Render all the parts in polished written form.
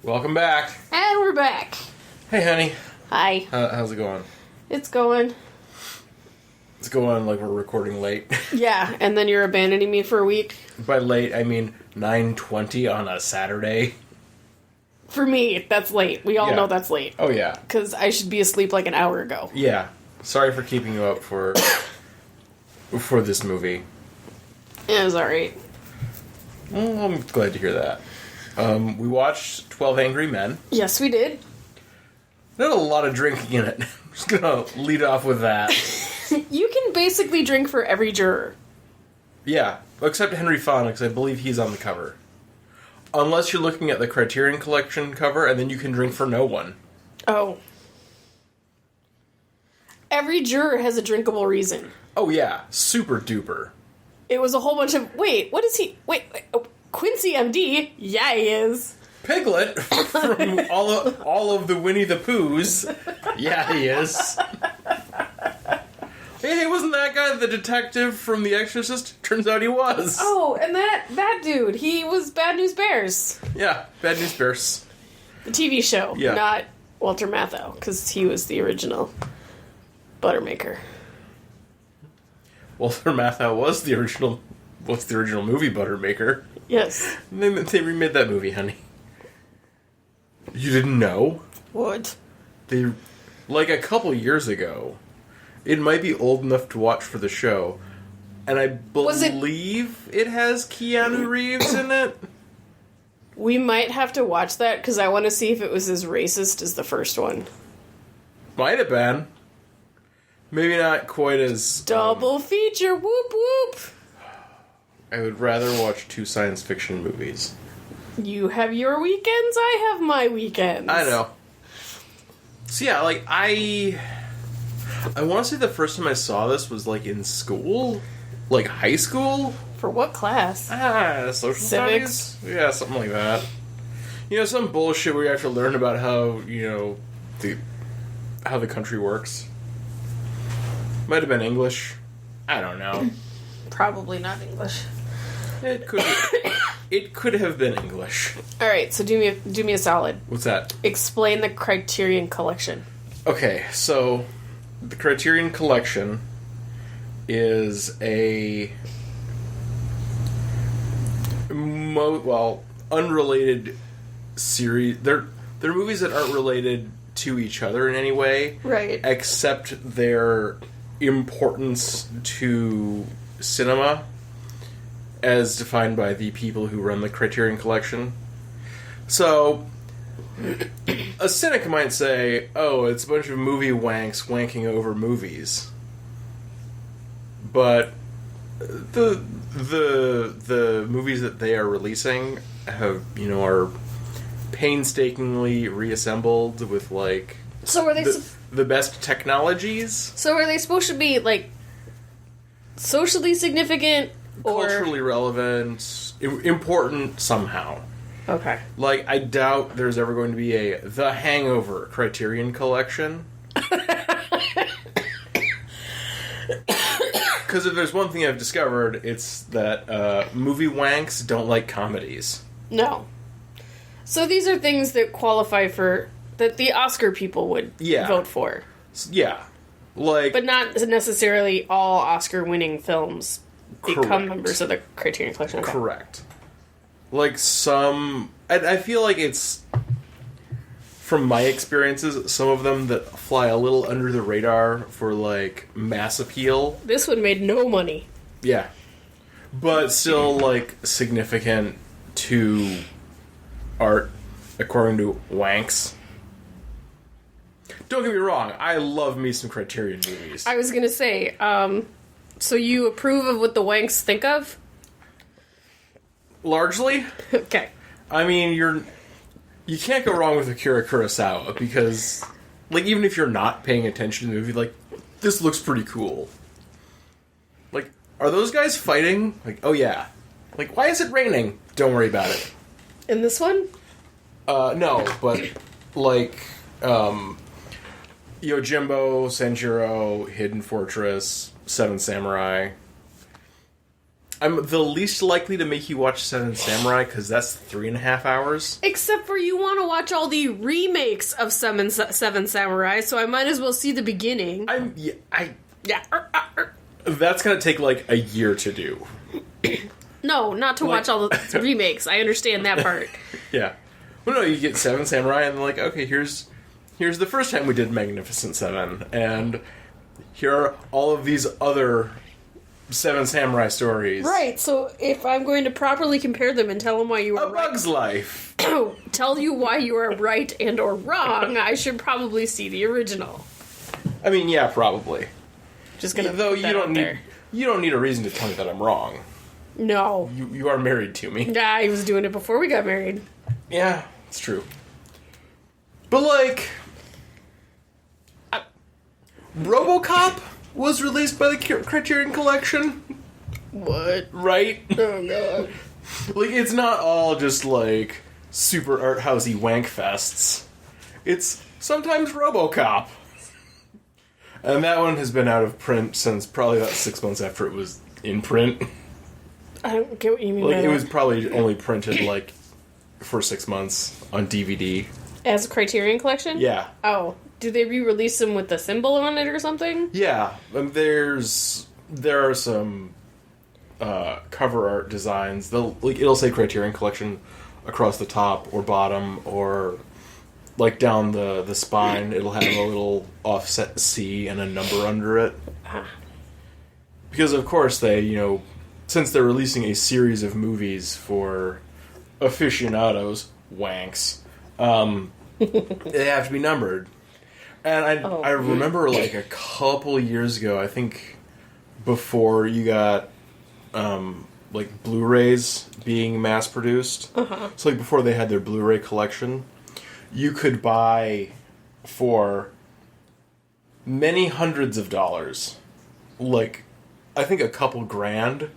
Welcome back. And we're back. Hey, honey. Hi. How's it going? It's going. It's going like we're recording late. Yeah, and then you're abandoning me for a week. By late, I mean 9:20 on a Saturday. For me, that's late. We all know that's late. Oh, yeah. Because I should be asleep like an hour ago. Yeah. Sorry for keeping you up for this movie. It was alright. Well, I'm glad to hear that. We watched 12 Angry Men. Yes, we did. Not a lot of drinking in it. I'm just gonna lead off with that. You can basically drink for every juror. Yeah, except Henry Fonda, because I believe he's on the cover. Unless you're looking at the Criterion Collection cover, and then you can drink for no one. Oh. Every juror has a drinkable reason. Oh yeah, super duper. It was a whole bunch of... Wait, what is he... Wait, oh, Quincy MD? Yeah, he is. Piglet from all of the Winnie the Poohs. Yeah, he is. Hey, wasn't that guy the detective from The Exorcist? Turns out he was. Oh, and that dude, he was Bad News Bears. Yeah, Bad News Bears. The TV show, yeah. Not Walter Matthau, because he was the original Buttermaker. Walter Matthau was the original. What's the original movie Buttermaker? Yes. They remade that movie, honey. You didn't know? What? They, like a couple years ago, it might be old enough to watch for the show, and I believe it has Keanu Reeves in it. We might have to watch that, because I want to see if it was as racist as the first one. Might have been. Maybe not quite as... Double feature, whoop whoop! I would rather watch two science fiction movies. You have your weekends, I have my weekends. I know. So yeah, like, I want to say the first time I saw this was, like, in school? Like, high school? For what class? Social Civics? studies? Yeah, something like that. You know, some bullshit where you have to learn about how, how the country works. Might have been English. I don't know. Probably not English. It could have been English. Alright, so do me a solid. What's that? Explain the Criterion Collection. Okay, so the Criterion Collection is a unrelated series. They're movies that aren't related to each other in any way. Right. Except their importance to cinema as defined by the people who run the Criterion Collection. So, a cynic might say, oh, it's a bunch of movie wanks wanking over movies. But the movies that they are releasing have, are painstakingly reassembled with, like, so are they the best technologies. So are they supposed to be, like, socially significant or culturally relevant, important somehow? Okay. Like, I doubt there's ever going to be a The Hangover Criterion Collection. Because if there's one thing I've discovered, it's that movie wanks don't like comedies. No. So these are things that qualify for... that the Oscar people would vote for. Yeah. Like... But not necessarily all Oscar-winning films become correct. members of the Criterion Collection. Okay. Correct. Like some... I feel like it's... From my experiences, some of them that fly a little under the radar for, like, mass appeal. This one made no money. Yeah. But still, like, significant to art, according to wanks. Don't get me wrong, I love me some Criterion movies. I was gonna say, so you approve of what the wanks think of? Largely. Okay. I mean, you can't go wrong with Akira Kurosawa, because, like, even if you're not paying attention to the movie, like, this looks pretty cool. Like, are those guys fighting? Like, oh yeah. Like, why is it raining? Don't worry about it. In this one? No, but, like, Yojimbo, Senjuro, Hidden Fortress, Seven Samurai. I'm the least likely to make you watch Seven Samurai, because that's 3.5 hours. Except for you want to watch all the remakes of Seven Samurai, so I might as well see the beginning. Yeah. That's gonna take, like, a year to do. No, not to watch all the remakes. I understand that part. Yeah. Well, no, you get Seven Samurai, and like, okay, here's the first time we did Magnificent Seven, and here are all of these other Seven Samurai stories. Right, so if I'm going to properly compare them and tell them why you were right... A Bug's Life. Tell you why you are right and or wrong, I should probably see the original. I mean, yeah, probably. Just gonna Though you don't need a reason to tell me that I'm wrong. No. You are married to me. Nah, he was doing it before we got married. Yeah, it's true. But, like... RoboCop was released by the Criterion Collection. What? Right? Oh, God. Like, it's not all just, like, super art-housey wank fests. It's sometimes RoboCop. And that one has been out of print since probably about 6 months after it was in print. I don't get what you mean. Like, it was probably only printed, like, for 6 months on DVD. As a Criterion Collection? Yeah. Oh. Do they re-release them with the symbol on it or something? Yeah. There are some cover art designs. It'll say Criterion Collection across the top or bottom, or like down the spine. It'll have a little offset C and a number under it. Because of course they, since they're releasing a series of movies for aficionados, wanks, they have to be numbered. And I remember, like, a couple years ago, I think before you got, like, Blu-rays being mass-produced, so, like, before they had their Blu-ray collection, you could buy for many hundreds of dollars, like, I think a couple grand,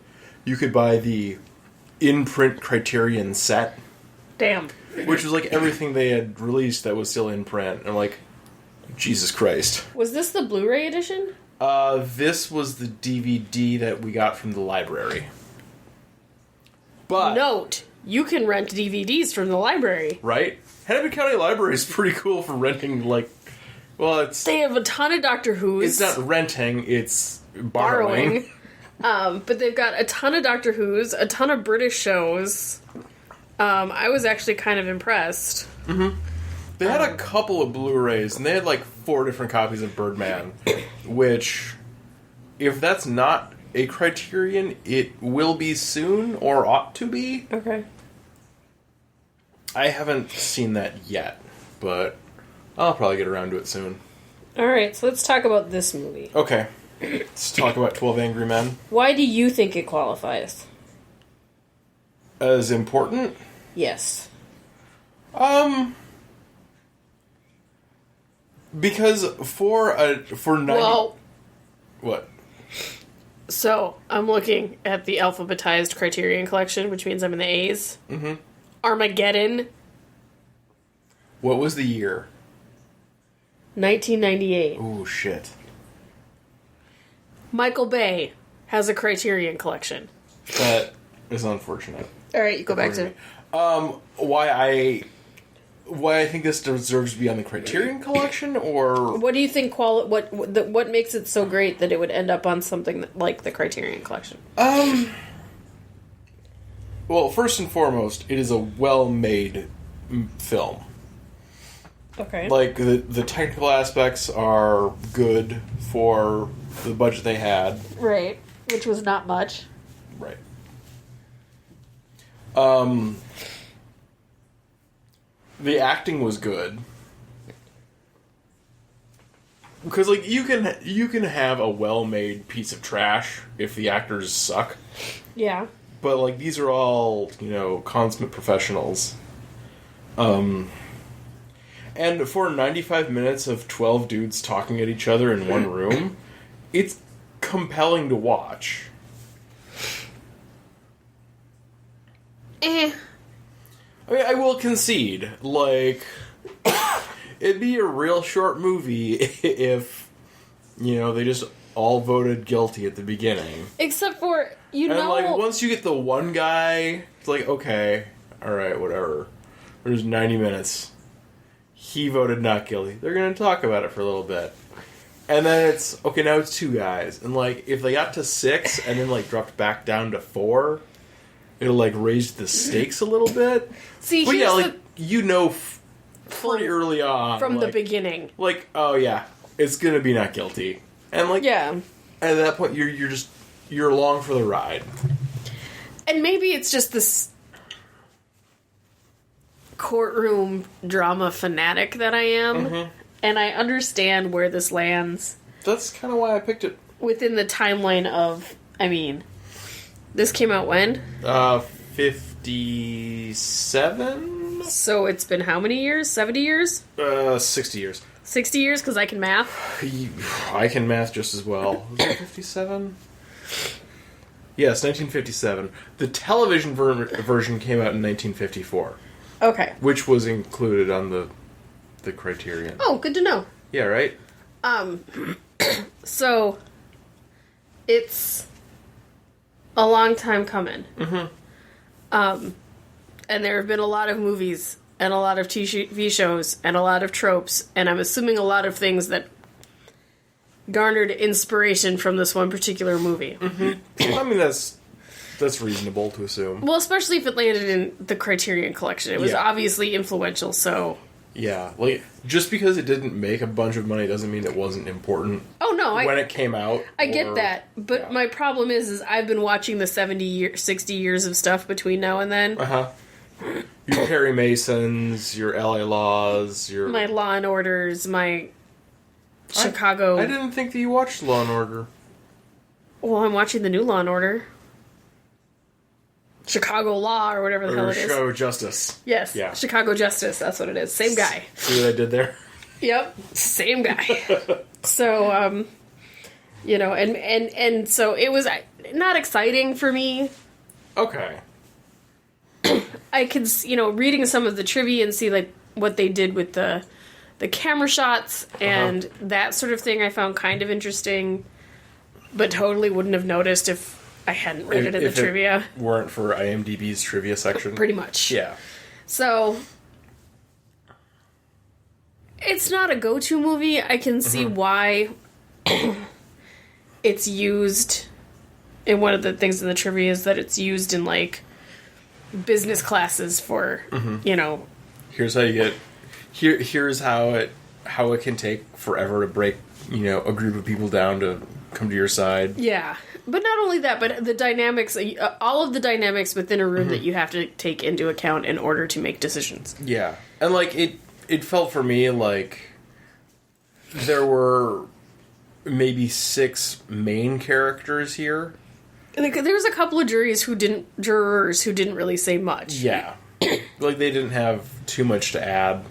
you could buy the in-print Criterion set. Damn. Which was, like, everything they had released that was still in print. And, like, Jesus Christ. Was this the Blu-ray edition? This was the DVD that we got from the library. But... Note, you can rent DVDs from the library. Right? Hennepin County Library is pretty cool for renting, like... Well, it's... They have a ton of Doctor Who's. It's not renting, it's borrowing. But they've got a ton of Doctor Who's, a ton of British shows. I was actually kind of impressed. Mm-hmm. They had a couple of Blu-rays, and they had, like, 4 different copies of Birdman, which, if that's not a Criterion, it will be soon, or ought to be. Okay. I haven't seen that yet, but I'll probably get around to it soon. Alright, so let's talk about this movie. Okay. Let's talk about 12 Angry Men. Why do you think it qualifies? As important? Yes. Because for 90... Well... What? So, I'm looking at the alphabetized Criterion Collection, which means I'm in the A's. Mm-hmm. Armageddon. What was the year? 1998. Ooh, shit. Michael Bay has a Criterion Collection. That is unfortunate. Alright, you go back to... Why I think this deserves to be on the Criterion Collection, or... What do you think what makes it so great that it would end up on something like the Criterion Collection? Well, first and foremost, it is a well-made film. Okay. Like, the technical aspects are good for the budget they had. Right. Which was not much. Right. The acting was good. Because, like, you can have a well-made piece of trash if the actors suck. Yeah. But, like, these are all, consummate professionals. And for 95 minutes of 12 dudes talking at each other in one room, it's compelling to watch. I mean, I will concede, like, it'd be a real short movie if, they just all voted guilty at the beginning. Except for, You and know, like once you get the one guy, it's like, okay, alright, whatever. There's 90 minutes. He voted not guilty. They're gonna talk about it for a little bit. And then it's, okay, now it's 2 guys. And like, if they got to 6 and then like dropped back down to 4, it'll like raise the stakes a little bit. See, but yeah, here's like, you know pretty early on. from like, the beginning. Like, oh yeah, it's gonna be not guilty. And like, yeah. At that point, you're along for the ride. And maybe it's just this courtroom drama fanatic that I am. Mm-hmm. And I understand where this lands. That's kind of why I picked it. Within the timeline of, I mean, this came out when? 57? So it's been how many years? 70 years? 60 years. 60 years, because I can math? I can math just as well. Was it 57? Yes, 1957. The television version came out in 1954. Okay. Which was included on the Criterion. Oh, good to know. Yeah, right? So, it's a long time coming. Mm-hmm. And there have been a lot of movies and a lot of TV shows and a lot of tropes, and I'm assuming a lot of things that garnered inspiration from this one particular movie. Mm-hmm. I mean, that's reasonable to assume. Well, especially if it landed in the Criterion Collection. It was obviously influential, so... Yeah, like, just because it didn't make a bunch of money doesn't mean it wasn't important. Oh, no, when it came out. I get that, but my problem is I've been watching the 60 years of stuff between now and then. Uh-huh. Your Perry Masons, your LA Laws, your... My Law and Orders, my Chicago... I didn't think that you watched Law and Order. Well, I'm watching the new Law and Order. Chicago Law, or whatever the hell it is. Chicago Justice. Yes. Yeah. Chicago Justice, that's what it is. Same guy. See what I did there? Yep. Same guy. So, you know, and so it was not exciting for me. Okay. I could, you know, reading some of the trivia and see, like, what they did with the camera shots and that sort of thing I found kind of interesting, but totally wouldn't have noticed if I hadn't read it in the trivia. It weren't for IMDb's trivia section. Pretty much. Yeah. So, it's not a go-to movie. I can see why it's used in one of the things in the trivia is that it's used in, like, business classes for, you know... Here's how you get... Here's how it can take forever to break, you know, a group of people down to come to your side. Yeah. But not only that, but the dynamics, all of the dynamics within a room that you have to take into account in order to make decisions. Yeah. And, like, it felt for me like there were maybe 6 main characters here. Like, there was a couple of jurors who didn't really say much. Yeah. Like, they didn't have too much to add.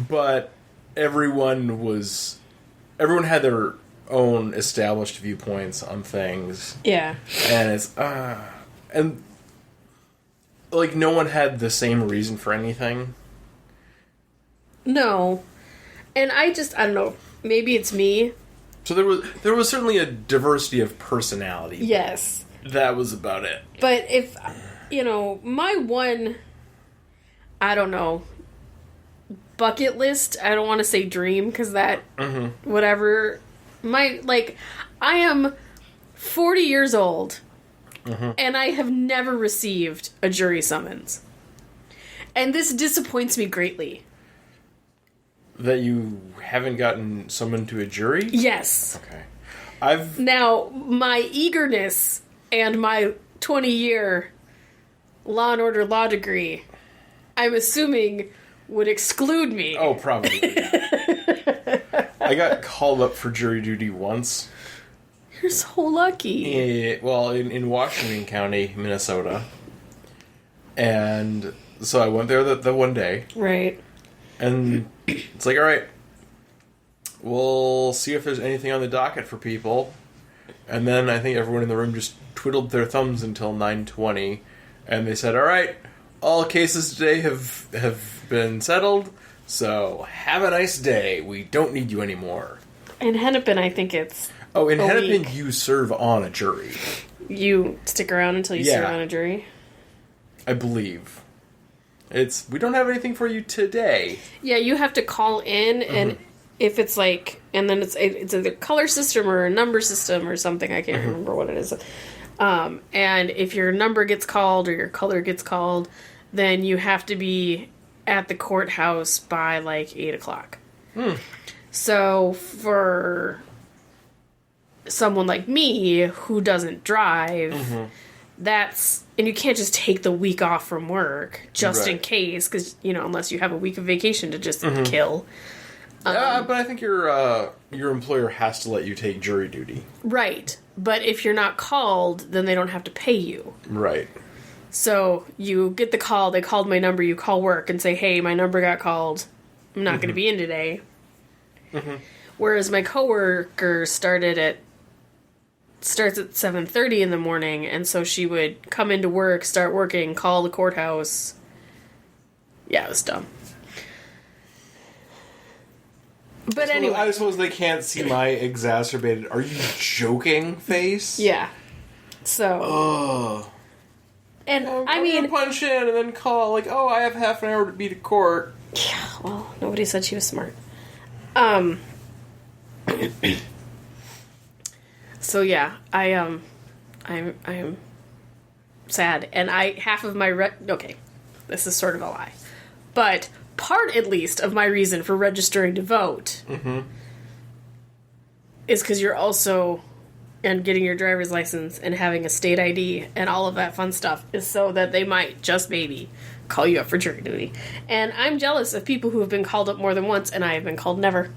But everyone had their own established viewpoints on things. Yeah. And it's, and, like, no one had the same reason for anything. No. And I don't know, maybe it's me. So there was certainly a diversity of personality. Yes. That was about it. But if, you know, my one, I don't know, bucket list, I don't want to say dream, because that, whatever, I am 40 years old, and I have never received a jury summons. And this disappoints me greatly. That you haven't gotten summoned to a jury? Yes. Okay. Now, my eagerness and my 20-year Law and Order law degree, I'm assuming, would exclude me. Oh, probably. I got called up for jury duty once. You're so lucky. In Washington County, Minnesota. And so I went there the one day. Right. And it's like, all right, we'll see if there's anything on the docket for people. And then I think everyone in the room just twiddled their thumbs until 9:20. And they said, all right, all cases today have been settled, so have a nice day. We don't need you anymore. In Hennepin, I think it's Oh, in a Hennepin, week. you serve on a jury. You stick around until you serve on a jury? I believe. We don't have anything for you today. Yeah, you have to call in, and if it's like, and then it's either color system or a number system or something, I can't remember what it is. And if your number gets called or your color gets called, then you have to be at the courthouse by like 8 o'clock. So for someone like me who doesn't drive, and you can't just take the week off from work just in case, because, unless you have a week of vacation to just kill. Yeah, but I think your employer has to let you take jury duty. Right. But if you're not called, then they don't have to pay you. Right. So you get the call, they called my number, you call work and say, hey, my number got called, I'm not going to be in today. Whereas my coworker starts at 7:30 in the morning, and so she would come into work, start working, call the courthouse. Yeah, it was dumb. But anyway. I suppose they can't see my exacerbated, are you joking face? Yeah. So. Ugh. And I'm gonna punch in and then call, like, oh, I have half an hour to be to court. Yeah, well, nobody said she was smart. So yeah, I'm sad, and half of my okay, this is sort of a lie, but part at least of my reason for registering to vote is because you're also and getting your driver's license and having a state ID and all of that fun stuff is so that they might just maybe call you up for jury duty. And I'm jealous of people who have been called up more than once, and I have been called never.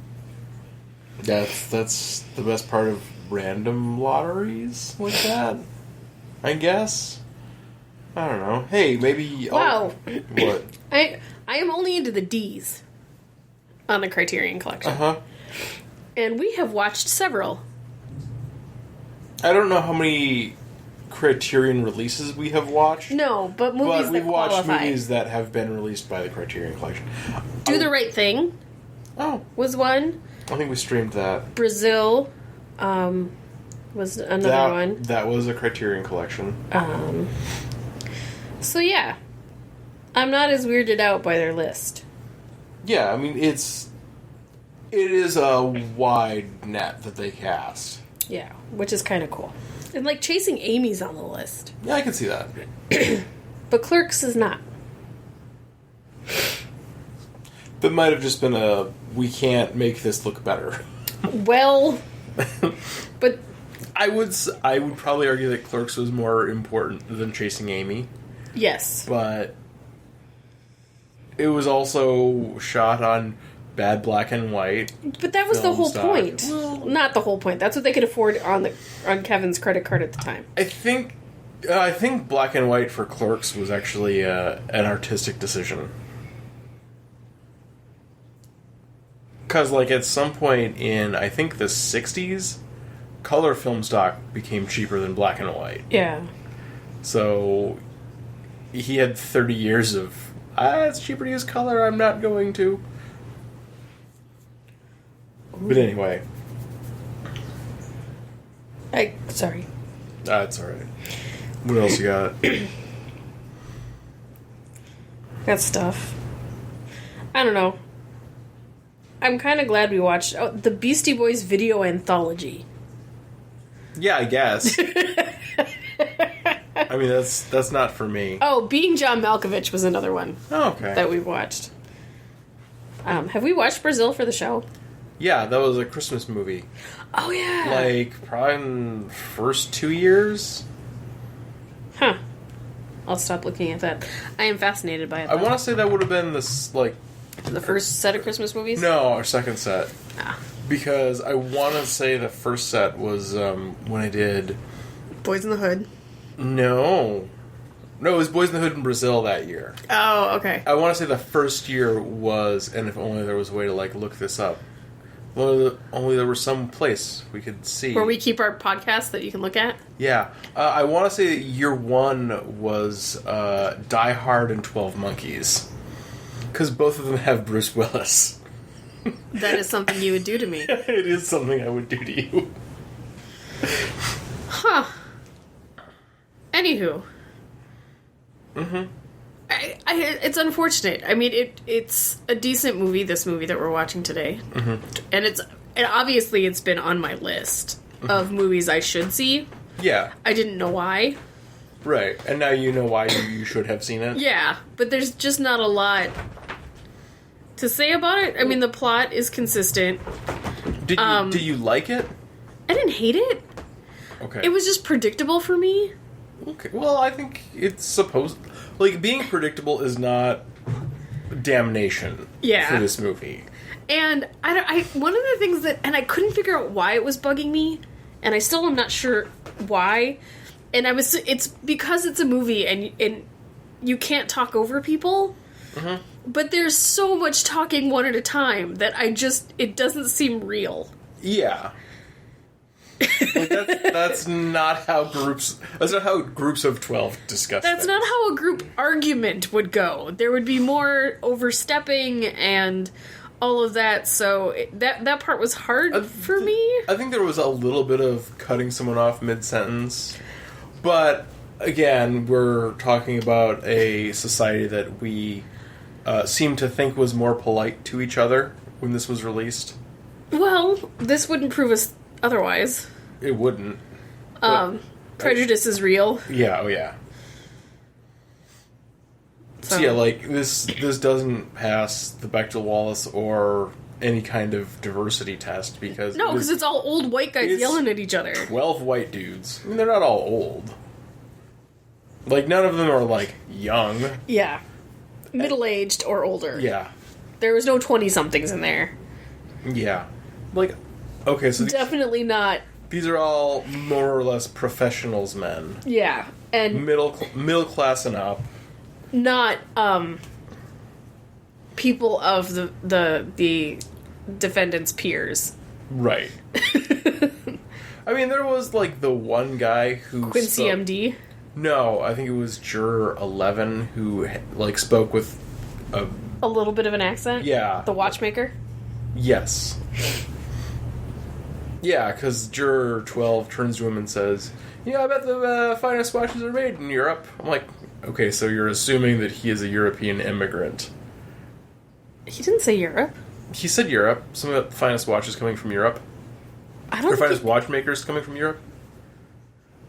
That's the best part of random lotteries like that, I guess. I don't know. Hey, maybe... Wow. What? I am only into the D's on the Criterion Collection. Uh-huh. And we have watched several. I don't know how many Criterion releases we have watched. No, but movies but that we've watched qualify. movies that have been released by the Criterion Collection. Do the Right Thing was one. I think we streamed that. Brazil was another one. That was a Criterion Collection. So yeah, I'm not as weirded out by their list. Yeah, I mean, it is a wide net that they cast. Yeah, which is kind of cool. And like Chasing Amy's on the list. Yeah, I can see that. But Clerks is not. That might have just been we can't make this look better. Well, but I would probably argue that Clerks was more important than Chasing Amy. yes. But it was also shot on bad black and white. But that was the film whole stock. point. Well, Not the whole point. That's what they could afford on Kevin's credit card at the time. I think black and white for Clerks was actually an artistic decision. Because, like, at some point in, I think, the 60s, color film stock became cheaper than black and white. Yeah. So, he had 30 years of, it's cheaper to use color, I'm not going to. But anyway. Sorry. It's alright. What else you got? Got stuff. I don't know. I'm kind of glad we watched the Beastie Boys video anthology. Yeah, I guess. I mean, that's not for me. Oh, Being John Malkovich was another one Okay. that we watched. Have we watched Brazil for the show? Yeah, that was a Christmas movie. Oh, yeah. Like, probably in the first 2 years. Huh. I'll stop looking at that. I am fascinated by it, I though. want to say that would have been The first set of Christmas movies? No, our second set. Ah. Because I want to say the first set was when I did... Boys in the Hood. No, it was Boys in the Hood in Brazil that year. Oh, okay. I want to say the first year was, and if only there was a way to, like, look this up. Only there was some place we could see. Where we keep our podcast that you can look at? Yeah. I want to say that year one was Die Hard and 12 Monkeys. Because both of them have Bruce Willis. That is something you would do to me. It is something I would do to you. Huh. Anywho. Mm-hmm. It's unfortunate. I mean, it's a decent movie, this movie that we're watching today. Mm-hmm. And obviously it's been on my list of movies I should see. Yeah. I didn't know why. Right. And now you know why you should have seen it? Yeah, but there's just not a lot to say about it. I mean, the plot is consistent. Did you like it? I didn't hate it. Okay. It was just predictable for me. Okay. Well, I think it's supposed... Like, being predictable is not damnation for this movie. And one of the things that... And I couldn't figure out why it was bugging me, and I still am not sure why. And it's because it's a movie, and you can't talk over people. Mm-hmm. But there's so much talking one at a time that it doesn't seem real. Yeah. Like that's not how groups of 12 discuss That's things. not how a group argument would go. There would be more overstepping and all of that, so that part was hard for me. I think there was a little bit of cutting someone off mid-sentence, but again, we're talking about a society that we seem to think was more polite to each other when this was released. Well, this wouldn't prove us otherwise. It wouldn't. Prejudice is real. Yeah, oh yeah. So yeah, like, this doesn't pass the Bechdel-Wallace or any kind of diversity test because... No, because it's all old white guys yelling at each other. 12 white dudes. I mean, they're not all old. Like, none of them are, like, young. Yeah. Middle-aged or older. Yeah. There was no 20-somethings in there. Yeah. Like, okay, so... Definitely not... These are all more or less professionals men. Yeah, and... Middle class and up. Not, people of the defendant's peers. Right. I mean, there was, like, the one guy who... Quincy MD? No, I think it was Juror 11 who, like, spoke with a little bit of an accent? Yeah. The watchmaker? Yes. Yeah, because Juror 12 turns to him and says, I bet the finest watches are made in Europe. I'm like, okay, so you're assuming that he is a European immigrant. He didn't say Europe. He said Europe. Some of the finest watches coming from Europe. I don't Or finest watchmakers coming from Europe.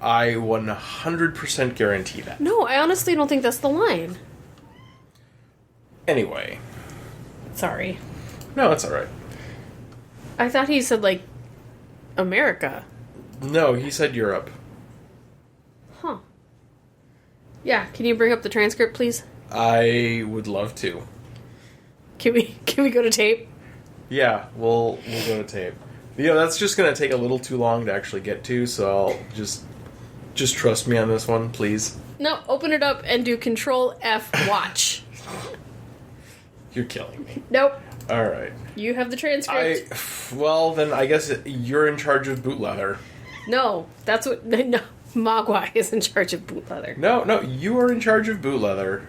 I 100% guarantee that. No, I honestly don't think that's the line. Anyway. Sorry. No, it's alright. I thought he said, like, America. No, he said Europe. Huh. Yeah, can you bring up the transcript, please? I would love to. Can we go to tape? Yeah, we'll go to tape. That's just going to take a little too long to actually get to, so I'll just trust me on this one, please. No, open it up and do Control F watch. You're killing me. Nope. All right. You have the transcript. Well, then I guess you're in charge of boot leather. No, that's what... No, Mogwai is in charge of boot leather. No, you are in charge of boot leather.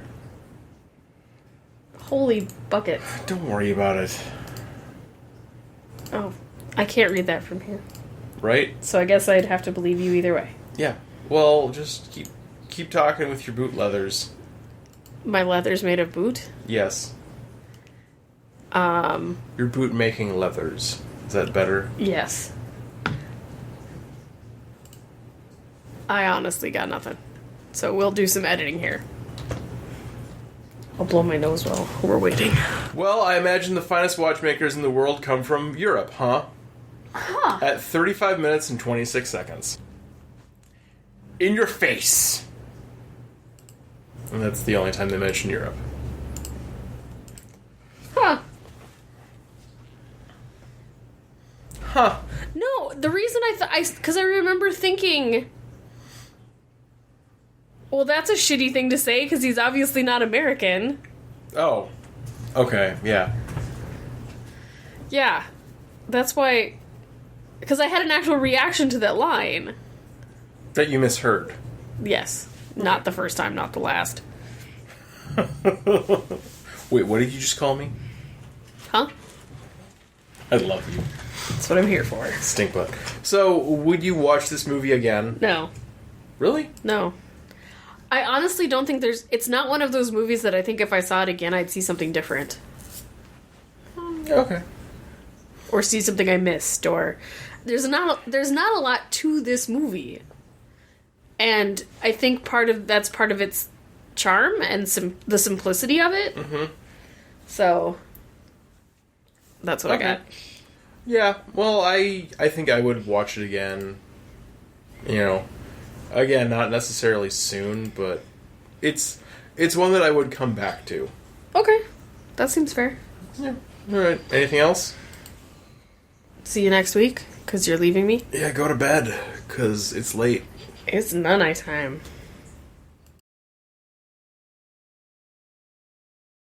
Holy bucket. Don't worry about it. Oh, I can't read that from here. Right? So I guess I'd have to believe you either way. Yeah. Well, just keep talking with your boot leathers. My leather's made of boot? Yes. Your boot making leathers. Is that better? Yes. I honestly got nothing. So we'll do some editing here. I'll blow my nose while we're waiting. Well, I imagine the finest watchmakers in the world come from Europe, huh? Huh. At 35 minutes and 26 seconds. In your face! And that's the only time they mention Europe. Huh. Huh. No, the reason because I remember thinking, well, that's a shitty thing to say because he's obviously not American. Oh. Okay, yeah. Yeah. That's why, because I had an actual reaction to that line. That you misheard. Yes. Not the first time, not the last. Wait, what did you just call me? Huh? I love you. That's what I'm here for. Stink butt. So, would you watch this movie again? No. Really? No. I honestly don't think it's not one of those movies that I think if I saw it again, I'd see something different. Okay. Or see something I missed, or... There's not a lot to this movie. And I think that's part of its charm and the simplicity of it. Mm-hmm. So, that's what I got. Yeah, well, I think I would watch it again. You know, again, not necessarily soon, but it's one that I would come back to. Okay, that seems fair. Yeah. All right. Anything else? See you next week, because you're leaving me. Yeah, go to bed, because it's late. It's not nighttime.